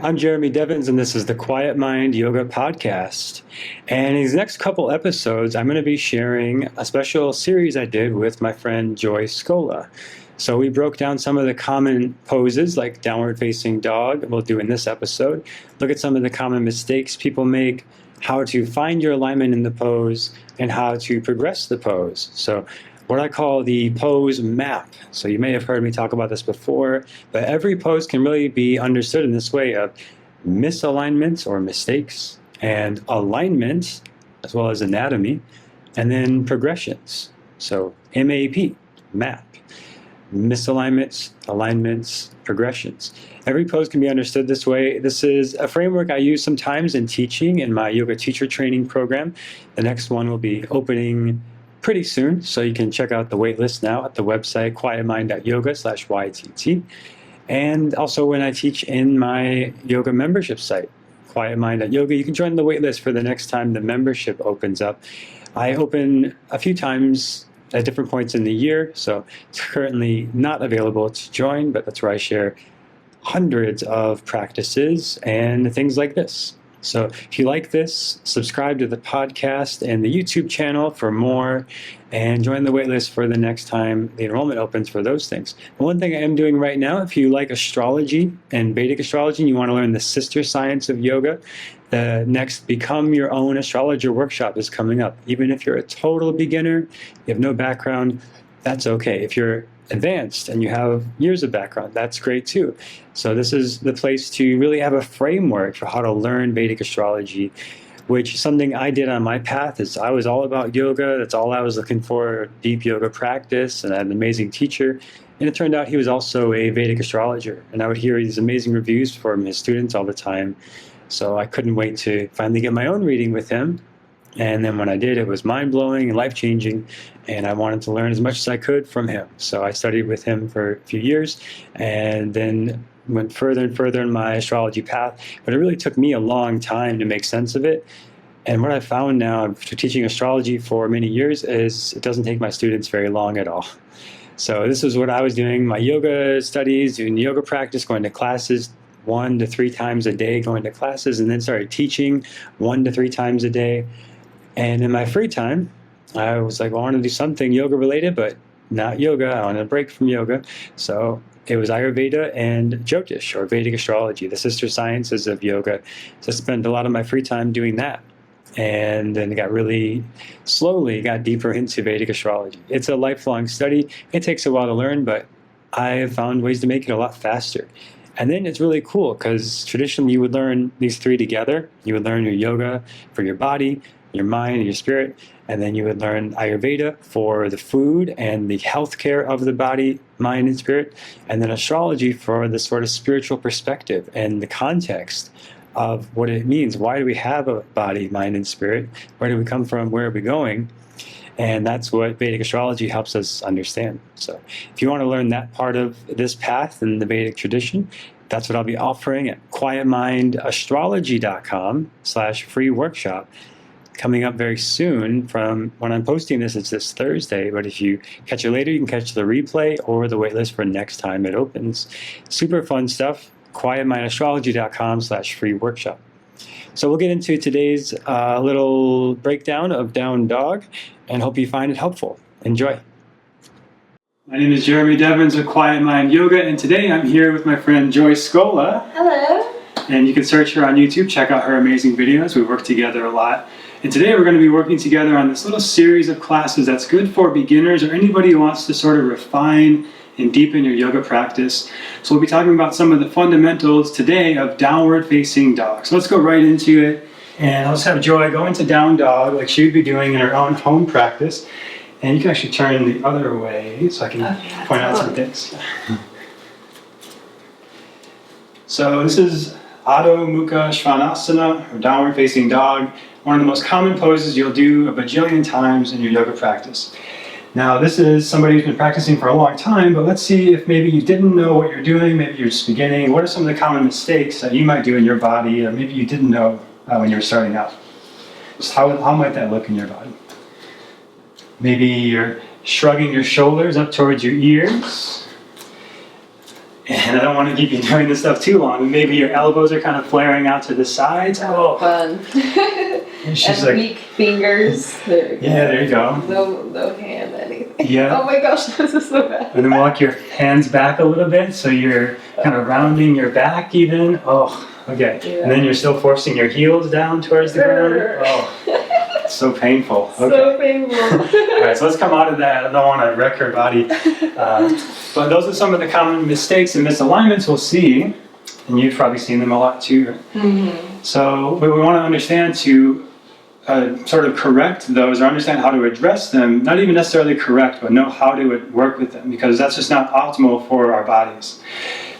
I'm Jeremy Devans, and this is the Quiet Mind Yoga Podcast. And in these next couple episodes, I'm going to be sharing a special series I did with my friend Joy Scola. So we broke down some of the common poses like downward facing dog, we'll do in this episode. Look at some of the common mistakes people make, how to find your alignment in the pose, and how to progress the pose. So what I call the pose map. So you may have heard me talk about this before, but every pose can really be understood in this way of misalignments or mistakes, and alignment, as well as anatomy, and then progressions. So MAP, map, misalignments, alignments, progressions. Every pose can be understood this way. This is a framework I use sometimes in teaching in my yoga teacher training program. The next one will be opening pretty soon, so you can check out the waitlist now at the website quietmind.yoga/YTT. And also when I teach in my yoga membership site, quietmind.yoga, you can join the waitlist for the next time the membership opens up. I open a few times at different points in the year, so it's currently not available to join, but that's where I share hundreds of practices and things like this. So if you like this, subscribe to the podcast and the YouTube channel for more, and join the waitlist for the next time the enrollment opens for those things. And one thing I am doing right now, if you like astrology and Vedic astrology and you want to learn the sister science of yoga, the next Become Your Own Astrologer workshop is coming up. Even if you're a total beginner, you have no background, that's okay. If you're advanced and you have years of background, that's great too. So this is the place to really have a framework for how to learn Vedic astrology, which is something I did on my path. Is I was all about yoga. That's all I was looking for, deep yoga practice, and I had an amazing teacher. And it turned out he was also a Vedic astrologer, and I would hear these amazing reviews from his students all the time. So I couldn't wait to finally get my own reading with him. And then when I did, it was mind-blowing and life-changing, and I wanted to learn as much as I could from him. So I studied with him for a few years, and then went further and further in my astrology path. But it really took me a long time to make sense of it. And what I found now after teaching astrology for many years is it doesn't take my students very long at all. So this is what I was doing, my yoga studies, doing yoga practice, going to classes 1 to 3 times a day, going to classes, and then started teaching 1 to 3 times a day. And in my free time, I was like, well, I want to do something yoga related, but not yoga. I want to break from yoga. So it was Ayurveda and Jyotish, or Vedic astrology, the sister sciences of yoga. So I spent a lot of my free time doing that. And then slowly got deeper into Vedic astrology. It's a lifelong study. It takes a while to learn, but I have found ways to make it a lot faster. And then it's really cool because traditionally you would learn these 3 together. You would learn your yoga for your body, your mind, and your spirit. And then you would learn Ayurveda for the food and the healthcare of the body, mind, and spirit. And then astrology for the sort of spiritual perspective and the context of what it means. Why do we have a body, mind, and spirit? Where do we come from? Where are we going? And that's what Vedic astrology helps us understand. So if you want to learn that part of this path in the Vedic tradition, that's what I'll be offering at quietmindastrology.com/free workshop. Coming up very soon. From when I'm posting this, it's this Thursday, but if you catch it later, you can catch the replay or the waitlist for next time it opens. Super fun stuff, quietmindastrology.com/free workshop. So we'll get into today's little breakdown of down dog, and hope you find it helpful. Enjoy. My name is Jeremy Devans of Quiet Mind Yoga, and today I'm here with my friend Joy Scola. Hello. And you can search her on YouTube, check out her amazing videos. We work together a lot. And today we're going to be working together on this little series of classes that's good for beginners or anybody who wants to sort of refine and deepen your yoga practice. So we'll be talking about some of the fundamentals today of downward facing dog. So let's go right into it. And I'll just have Joy go into down dog like she would be doing in her own home practice. And you can actually turn the other way so I can point out some things. So this is Adho, Mukha, Svanasana, or downward facing dog. One of the most common poses you'll do a bajillion times in your yoga practice. Now this is somebody who's been practicing for a long time, but let's see if maybe you didn't know what you're doing, maybe you're just beginning. What are some of the common mistakes that you might do in your body, or maybe you didn't know when you were starting out? Just how might that look in your body? Maybe you're shrugging your shoulders up towards your ears. And I don't want to keep you doing this stuff too long. Maybe your elbows are kind of flaring out to the sides. Oh, fun. And she's and like, weak fingers. There you go. yeah, there you go. No hand, anything. Yeah. Oh my gosh, this is so bad. And then walk your hands back a little bit so you're kind of rounding your back even. Oh, okay. Yeah. And then you're still forcing your heels down towards the ground. Oh, it's so painful. Okay. So painful. All right, so let's come out of that. I don't want to wreck her body. But those are some of the common mistakes and misalignments we'll see. And you've probably seen them a lot too. Mm-hmm. So what we want to understand to sort of correct those or understand how to address them, not even necessarily correct, but know how to work with them, because that's just not optimal for our bodies.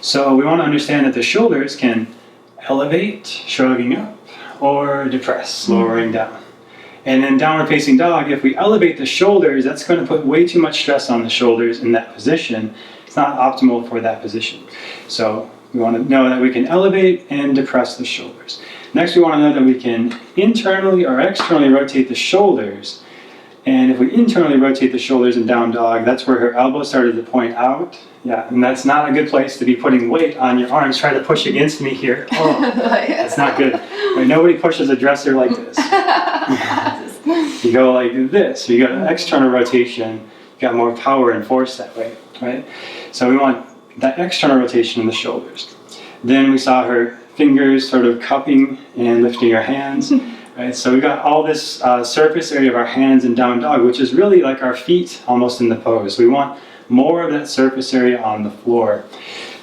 So we want to understand that the shoulders can elevate, shrugging up, or depress, lowering down. And in downward facing dog, if we elevate the shoulders, that's going to put way too much stress on the shoulders in that position. It's not optimal for that position. So we want to know that we can elevate and depress the shoulders. Next, we want to know that we can internally or externally rotate the shoulders. And if we internally rotate the shoulders in down dog, that's where her elbow started to point out. Yeah, and that's not a good place to be putting weight on your arms. Try to push against me here. Oh, that's not good. Right, nobody pushes a dresser like this. You go like this. So you got an external rotation. You got more power and force that way, right? So we want that external rotation in the shoulders. Then we saw her fingers sort of cupping and lifting her hands. Right, so we got all this surface area of our hands in down dog, which is really like our feet almost in the pose. We want more of that surface area on the floor.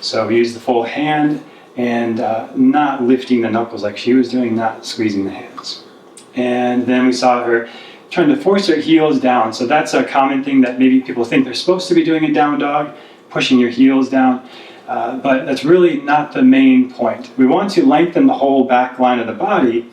So we use the full hand and not lifting the knuckles like she was doing, not squeezing the hands. And then we saw her trying to force her heels down. So that's a common thing that maybe people think they're supposed to be doing in down dog, pushing your heels down. But that's really not the main point. We want to lengthen the whole back line of the body.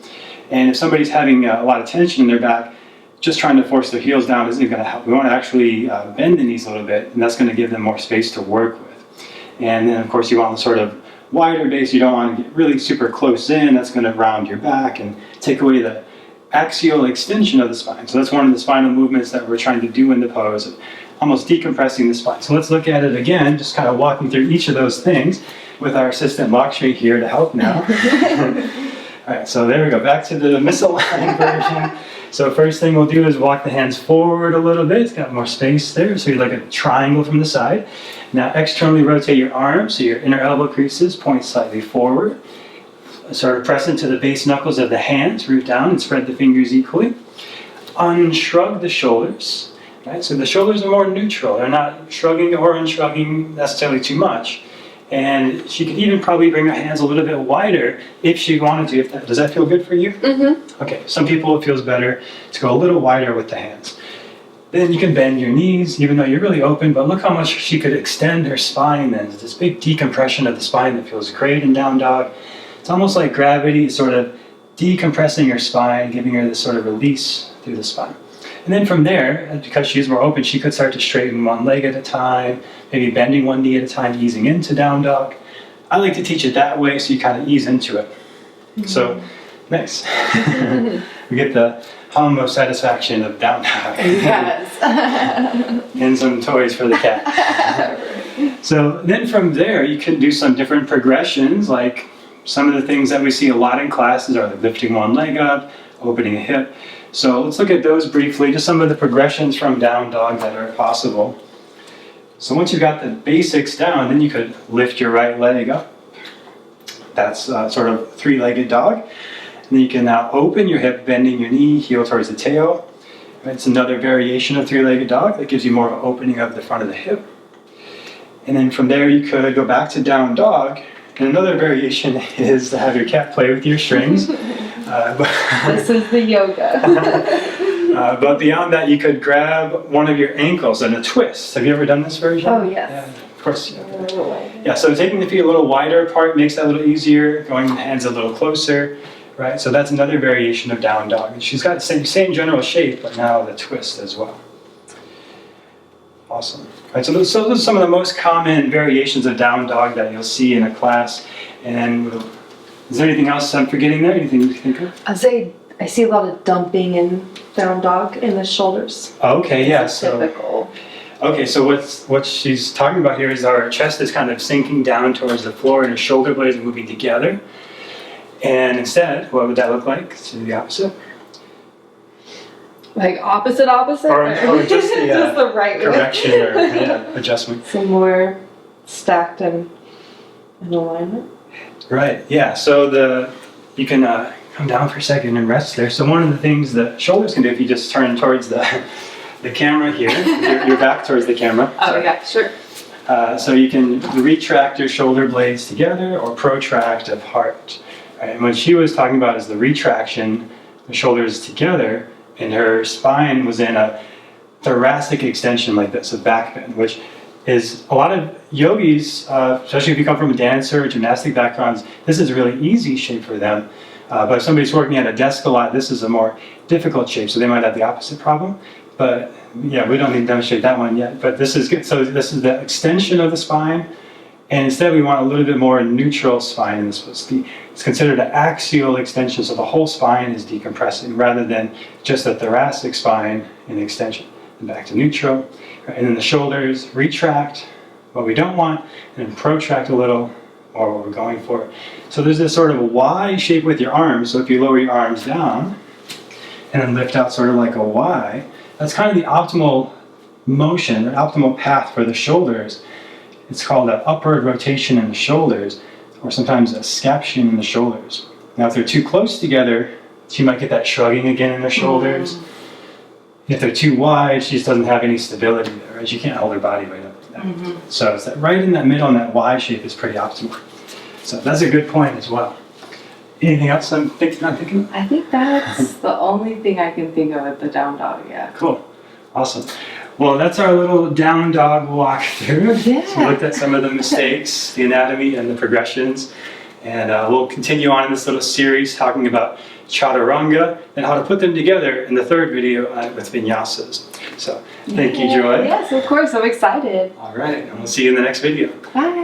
And if somebody's having a lot of tension in their back, just trying to force their heels down isn't going to help. We want to actually bend the knees a little bit, and that's going to give them more space to work with. And then, of course, you want a sort of wider base. You don't want to get really super close in. That's going to round your back and take away the axial extension of the spine. So that's one of the spinal movements that we're trying to do in the pose, almost decompressing the spine. So let's look at it again, just kind of walking through each of those things with our assistant Lakshay here to help now. All right, so there we go, back to the misaligned version. So first thing we'll do is walk the hands forward a little bit. It's got more space there, so you're like a triangle from the side. Now externally rotate your arms, so your inner elbow creases point slightly forward. Sort of press into the base knuckles of the hands, root down and spread the fingers equally. Unshrug the shoulders, right? So the shoulders are more neutral. They're not shrugging or unshrugging necessarily too much. And she could even probably bring her hands a little bit wider if she wanted to. Does that feel good for you? Mm-hmm. Okay, some people it feels better to go a little wider with the hands. Then you can bend your knees, even though you're really open, but look how much she could extend her spine then. It's this big decompression of the spine that feels great in down dog. It's almost like gravity sort of decompressing her spine, giving her this sort of release through the spine. And then from there, because she's more open, she could start to straighten one leg at a time, maybe bending one knee at a time, easing into down dog. I like to teach it that way so you kind of ease into it. Mm-hmm. So, nice. We get the hum of satisfaction of down dog. Yes. And some toys for the cat. So then from there, you can do some different progressions, like some of the things that we see a lot in classes are like lifting one leg up, opening a hip. So let's look at those briefly, just some of the progressions from down dog that are possible. So once you've got the basics down, then you could lift your right leg up. That's sort of three-legged dog. And then you can now open your hip, bending your knee, heel towards the tail. It's another variation of three-legged dog that gives you more of an opening of the front of the hip. And then from there you could go back to down dog. And another variation is to have your cat play with your strings. This is the yoga. But beyond that, you could grab one of your ankles and a twist. Have you ever done this version? Oh, yes. Yeah, of course. Yeah, so taking the feet a little wider apart makes that a little easier, going the hands a little closer, right? So that's another variation of down dog. And she's got the same general shape, but now the twist as well. Awesome. All right, so those are some of the most common variations of down dog that you'll see in a class. And is there anything else I'm forgetting there? Anything you think of? I'd say I see a lot of dumping in down dog in the shoulders. Okay, yeah. So typical. Okay, so what she's talking about here is our chest is kind of sinking down towards the floor and our shoulder blades are moving together. And instead, what would that look like? To the opposite? Like opposite? Or just the, just the right way. correction or adjustment. So more stacked and in alignment. Right, yeah. So you can come down for a second and rest there. So one of the things the shoulders can do, if you just turn towards the camera here, your back towards the camera. Oh, yeah, sure. So you can retract your shoulder blades together or protract apart. Right? And what she was talking about is the retraction, the shoulders together, and her spine was in a thoracic extension like this, a back bend, which is a lot of yogis, especially if you come from a dancer or gymnastic backgrounds, this is a really easy shape for them. But if somebody's working at a desk a lot, this is a more difficult shape, so they might have the opposite problem. But yeah, we don't need to demonstrate that one yet. But this is good. So this is the extension of the spine, and instead we want a little bit more neutral spine in this. It's considered an axial extension, so the whole spine is decompressing rather than just a thoracic spine in extension. And back to neutral, right? And then the shoulders retract, what we don't want, and then protract a little, or what we're going for. So there's this sort of a Y shape with your arms. So if you lower your arms down and then lift out sort of like a Y, that's kind of the optimal motion, or optimal path for the shoulders. It's called an upward rotation in the shoulders, or sometimes a scaption in the shoulders. Now if they're too close together, she might get that shrugging again in the shoulders. If they're too wide, she just doesn't have any stability there, right? She can't hold her body weight up like that. So it's that right in that middle, and that Y shape is pretty optimal. So that's a good point as well. Anything else I'm not thinking of? I think that's the only thing I can think of at the down dog, yeah. Cool. Awesome. Well, that's our little down dog walkthrough. Yeah. So we looked at some of the mistakes, the anatomy, and the progressions. And we'll continue on in this little series talking about chaturanga and how to put them together in the third video with vinyasas. So thank you, Joy. Yes, of course. I'm excited. All right. And we'll see you in the next video. Bye.